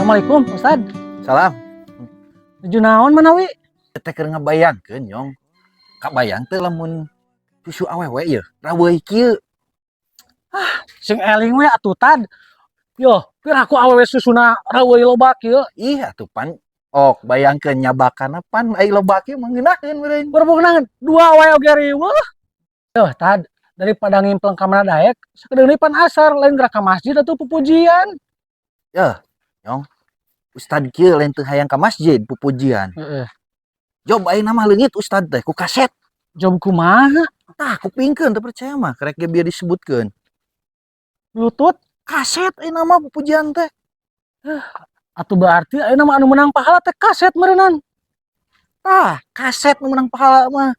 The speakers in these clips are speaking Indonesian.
Assalamualaikum Ustad. Salam. Nuju naon manawi? Teh keur ngabayangkeun nyong. Kabayang teh lamun susu awewe ieu raweuh kieu. Sing eling we atuh Tad. Yo, keur aku awewe susuna raweuh loba kieu. Ih atuh pan. Ok bayangkeun nyabakan pan ai loba kieu mangeunakeun meureun. Berbungan dua wae oge riweuh. Yo Tad, daripada ngimpleng ka mana daek, sakedeung pan asar lain gerak ka masjid atuh pupujian. Yeuh, nyong. Ustad kieu lain teu hayang ka masjid pupujian. Heeh. Job ayeuna mah leungit ustad teh ku kaset. Job kumaha? Tah kupingkeun teu percaya mah karek ge bieu disebutkeun. Bluetooth Kaset ayeuna mah pupujian teh. atuh berarti ayeuna mah anu menang pahala teh kaset meureunnan. Tah, kaset nu menang pahala mah.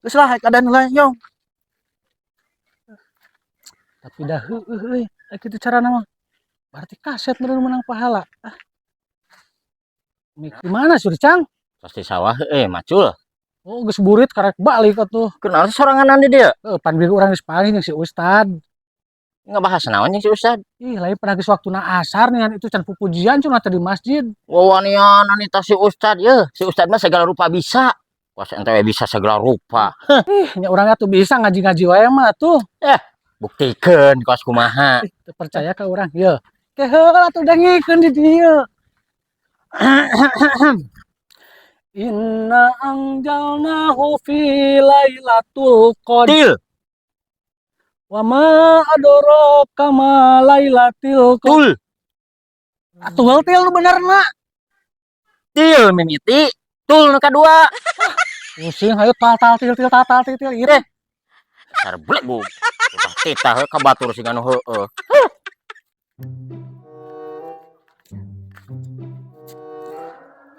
Geus lah kadan heula nyong. Tapi dah heueuh euy, kitu carana mah. Berarti kaset meureun menang pahala. Di mana Sur Cang? Pasti sawah macul. Oh, geus burit karek balik atuh. Kenal sorangan di dia. Pan bieu urang geus panggil jeung si Ustad. Ngebahas naon yang si Ustad. Ih, lain pada geus waktuna asar nih itu can pupujian cuma teh di masjid. Wawanian anita si Ustad ye. Si Ustad mah segala rupa bisa. Pas ente bisa segala rupa. Ih, nya urang atuh bisa ngaji-ngaji wae mah atuh. Buktikeun kos kumaha. Teu percaya ka urang. Ye. Teh heula atuh dengikeun di dieu. Inna anjalnahu fi lailatul qadr. Til. Wa ma adraka ma lailatul qadr. Tul. Atuh til nu benerna. Til mimiti. Tul nu kadua. Pusing hayu tal til ieu. Dasar blegu. Titah ka batur sing anu heueuh.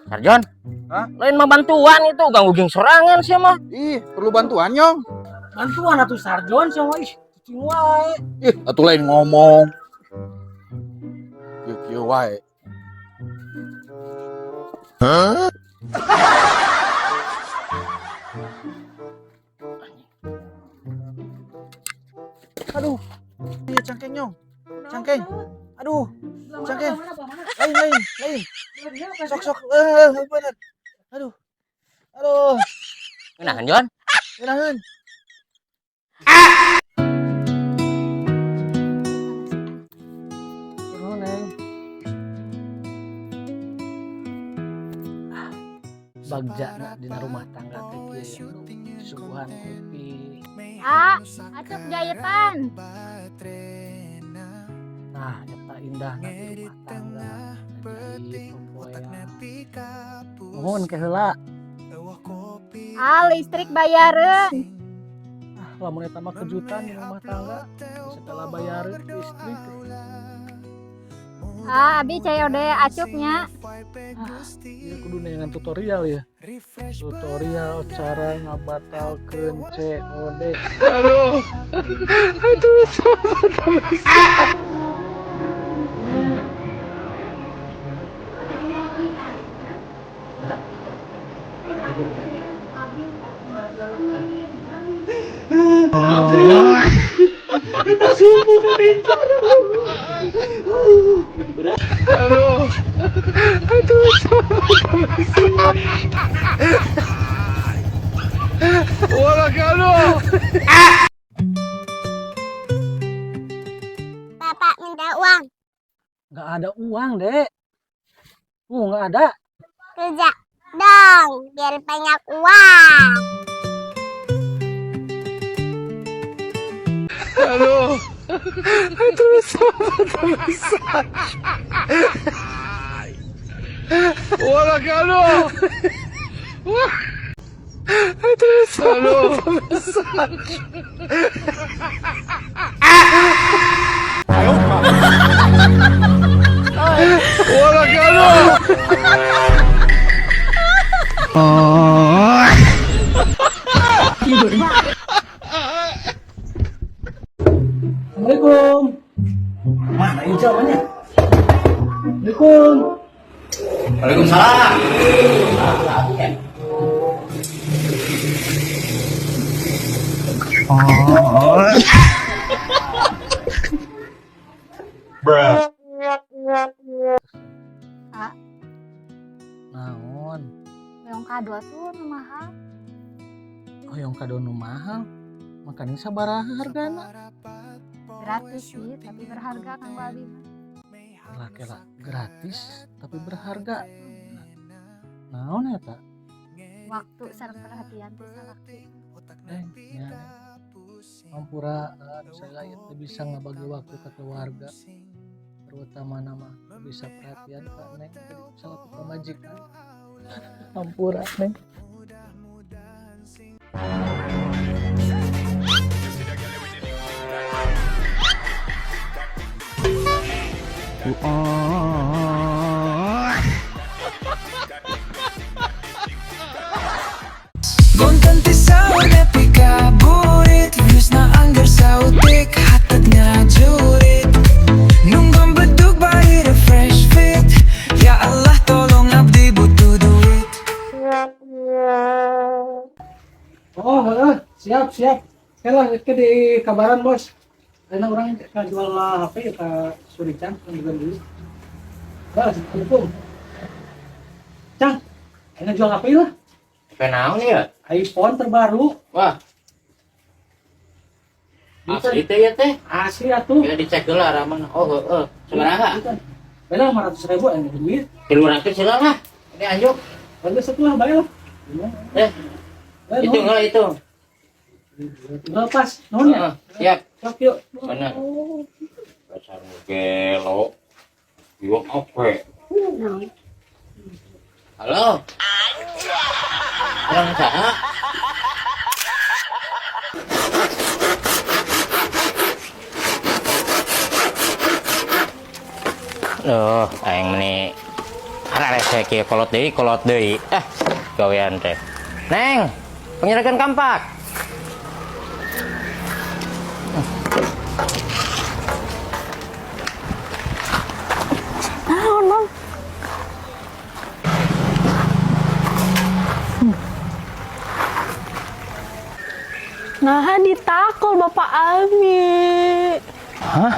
Sarjon, Hah? Lain mah bantuan itu ganggu geng sorangan sih mah. Ih, perlu bantuan nyong. Bantuan atuh Sarjon sama ih cicing wae. Ih, atuh lain ngomong. Kieu wae. Hah? Aduh. Iya cangkeng nyong. Cangkeng. Aduh. Cangkeng. Lain. Sok. Bener. Aduh. Nah, Jon. Enaheun. Bagjana dina rumah tangga teh suguhan kopi. Atup jahitan. Nah, eta indah di rumah tangga. Jadi popoya. Mohon ke heula. Listrik bayareun. Lamun eta mah kejutan di rumah tangga. Segala bayareun listrik. Abi COD acupnya. Ieu kudu neangan tutorial ya. Tutorial cara ngabatalkeun COD. Aduh. Bapak minta uang. Nggak ada uang, Dek. Nggak ada. Kerja dong, biar banyak uang. Assalamualaikum. Mana jawabannya? Assalamualaikum. Waalaikumsalam. Bruh. kado tuh nu mahal. Hoyong kado nu mahal. Makanya sabaraha hargana. Gratis sih, tapi berharga Kang Abi. Kela-kela gratis tapi berharga. Naon eta? Waktu sareng perhatian teh salaki. Ya. Ampura saya itu bisa ngabagi waktu ke keluarga. Terutama nama bisa perhatian ke Neng jadi salah satu pemajikan. Ampura Neng. Bunten tisawna pikaburit Views na anggar sa utik Hatag nga jurit Nunggang bedug bahir a fresh fit Ya Allah tolong abdi butuh duit. Oh, siap. Kela ke di kabaran bos. Karena orang jual HP ya ke Surican juga dulu. Assalamualaikum. Cang, enak jual HP lah. Kenaon ya? iPhone terbaru. Wah. Asli teh ya teh. Asli atuh. Kita dicek heula ramana. Oh, heeh. Sabaraha? Bela 500.000 yang duit. 300 heula lah. Ini anjuk. Lalu setelah bayar. Itu enggak itu. Tinggal pas. Nuhun ya. Siap. Sok yuk. Bener. Dasar gelo. Iwak apa? Halo. Orang sana. Loh, aing meni rese kieu kolot deui. Gawean teh. Neng, pengirakan kampak. Nah, ditakol Bapak Ami. Hah?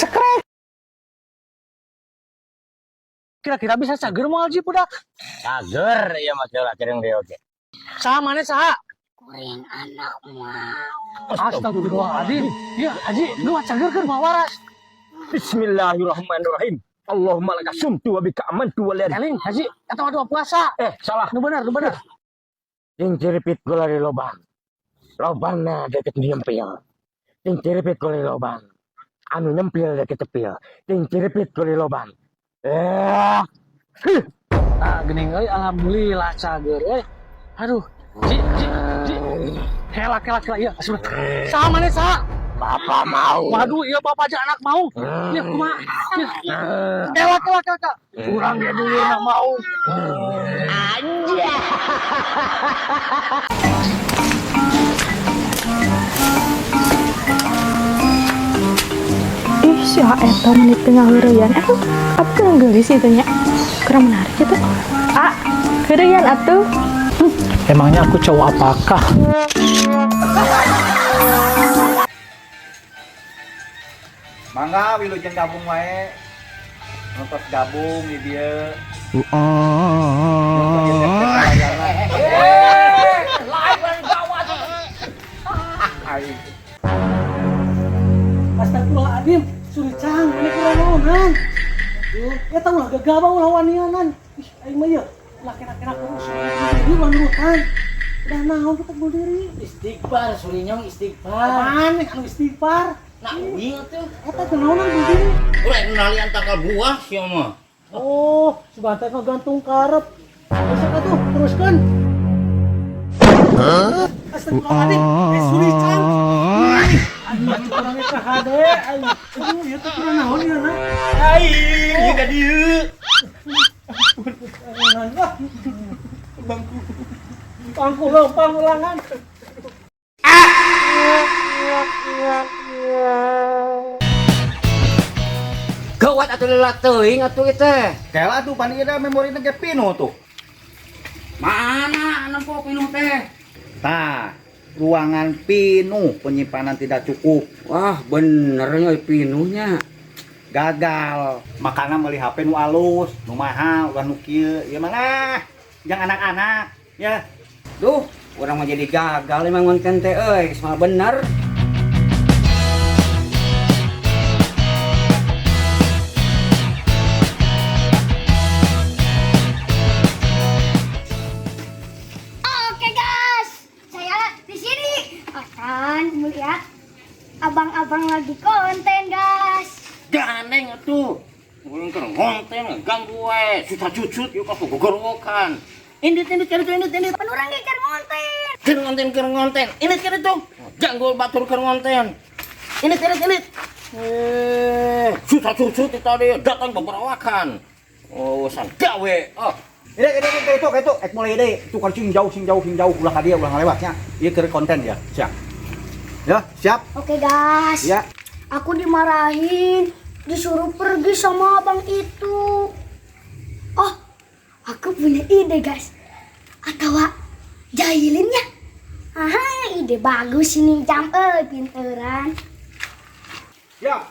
Cekrek. Kira-kira bisa cager mau Alji budak? Cager ya mas lah kering dia oke. Saha maneh saha? Kuring anak mah. Astagfirullahaladzim. Ya, Haji, lu cager keur mau waras. Bismillahirrahmanirrahim. Allahumma laka sumtu wa bika amantu wa liari. Eling, Haji, eta mah puasa. Salah. Nu bener. Ting ciripit gula di lobang. Lobangna deket nyempil. Ting ciripit gula di lobang. Anu nyempil deket tepil. Ting ciripit gula di lobang. Nah, geuning euy alhamdulillah cager euy. Aduh, Ji. Kela iya. Saha maneh saha? Bapak mau. Waduh, iya bapak aja anak mau. Ya kumaha? Kela. Kurang dia dulu anak mau. Ih, si eta menit tengah heureyan. Apa kurang geulis itu nya? Kurang menarik itu. Heureyan atuh. Emangnya aku cowok apakah? Mangga wilujeng gabung wae. Nonton gabung di dia. Astagfirullahaladzim, Suricang, ini kurang naonan. Ya tahu lah gegabah lawan nianan. Ih, aing mah ya, laki-laki urus diri manurutan. Udah naon kita berdiri. Istighfar, Sulinyong istighfar. Apaan nih anu istighfar? Nah, uing tuh. Eta teh naonan berdiri. Urang nalian tanggal buah sih mah. Oh, sebentar ngegantung karep. Besok atuh teruskan. Astagfirullahaladzim, Suricang. Aduh, orangnya kahade. Aduh, ya tuh kurang naon ya na. Aing ka dieu. Pangku lempang ulangan. Gawat atuh lelat teuing atuh ieu teh. Kela tuh panina memori ge pinu tuh. Mana nempo pinuh teh? Tah, ruangan pinu penyimpanan tidak cukup. Wah, bener nya pinuhnya. gagal. Makanya beli HP nu alus, nu mahal, ulah nu kieu. Ieu mah jangan anak-anak ya. Duh, orang mau jadi gagal emang konten teh euy, semua bener. Oke guys, saya di sini akan melihat abang-abang lagi konten guys. Ganeng atuh. Ulun keur konten ganggu we, susah cucut yuk ka gogorokan. Indit keur indit. Penurang geker konten. Keur ngonten. Indit keur tuh. Ganggu batur keur ngonten. Indit. Susah cucut itu tadi datang beberawakan. Oh, san gawe. Oh, Ini itu mulai deh. Tukar sing jauh ulah ka dieu ulah ngalewatnya. Ieu keur konten ya. Siap. Ya, siap. Oke guys. Ya. Aku dimarahin, disuruh pergi sama abang itu. Oh, aku punya ide guys. Atau jahilinnya. Aha, ide bagus ini jam pinteran. Ya.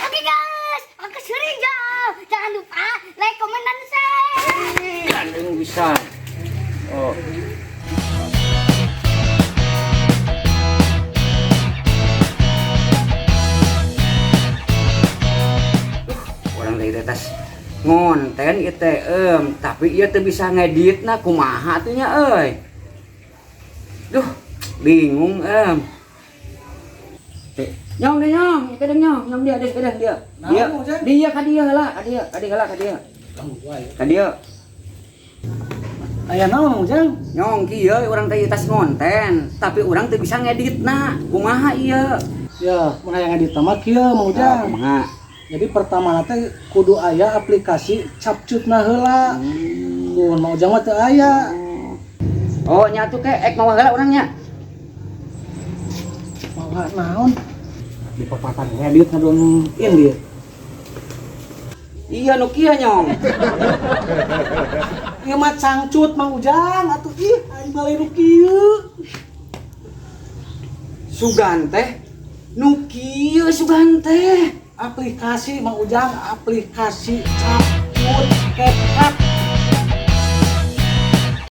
Oke guys, aku sering jam. Jangan lupa like, komen, dan share. ganeng bisa. Oh. Orang teh tas ngonten ieu teh tapi ieu teu bisa ngeditna kumaha atuh nya euy. Duh, bingung Nyong deh nyong, kedeng nyong dia. Dia ka dia heula, ka dia. Ka dia. Aya naon Ujang? Nyong kieu urang teh tas ngonten, tapi urang teu bisa ngeditna. Kumaha ieu? Ya, mun aya ngedit mah kieu Mang Ujang. Kumaha? Jadi pertama teh kudu aya aplikasi capcutna heula. Mun Mang Ujang mah teu aya. Oh, nya atuh ke ek mawa heula urangnya. Mawa naon? Di pepatan ngedit ngadon dia. Iya nu kieu nyong. Ieu mah cangcut Mang Ujang atuh ih aing balik nu kieu. Sugan teh nu kieu sugan teh. Aplikasi Mang Ujang, aplikasi capcut CapCut.